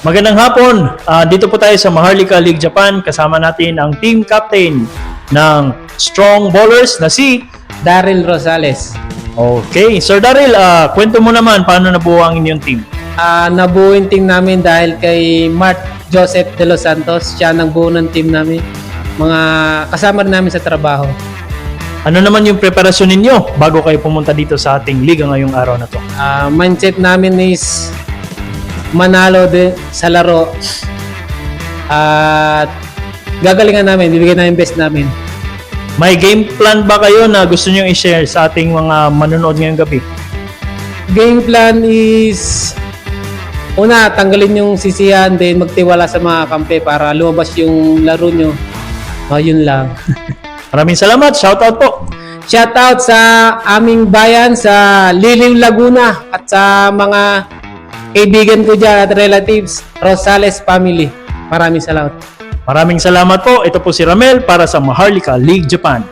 Magandang hapon. Dito po tayo sa Maharlika League Japan. Kasama natin ang team captain ng Strong Ballers na si Daryl Rosales. Okay, Sir Daryl, kwento mo naman paano nabuo ang inyong team. Nabuo yung team namin dahil kay Mark Joseph de los Santos. Siya nang buo ng team namin. Mga kasama rin namin sa trabaho. Ano naman yung preparasyon ninyo bago kayo pumunta dito sa ating liga ngayong araw na to? Mindset namin is manalo din sa laro. At gagalingan namin, bibigyan namin best namin. May game plan ba kayo na gusto nyo i-share sa ating mga manonood ngayong gabi? Game plan is una, tanggalin yung sisihan, then magtiwala sa mga kampe para lumabas yung laro nyo. Yun lang. Maraming salamat. Shoutout po. Shoutout sa aming bayan sa Liliw, Laguna at sa mga kaibigan ko dyan at relatives, Rosales family. Maraming salamat. Maraming salamat po. Ito po si Ramel para sa Maharlika League Japan.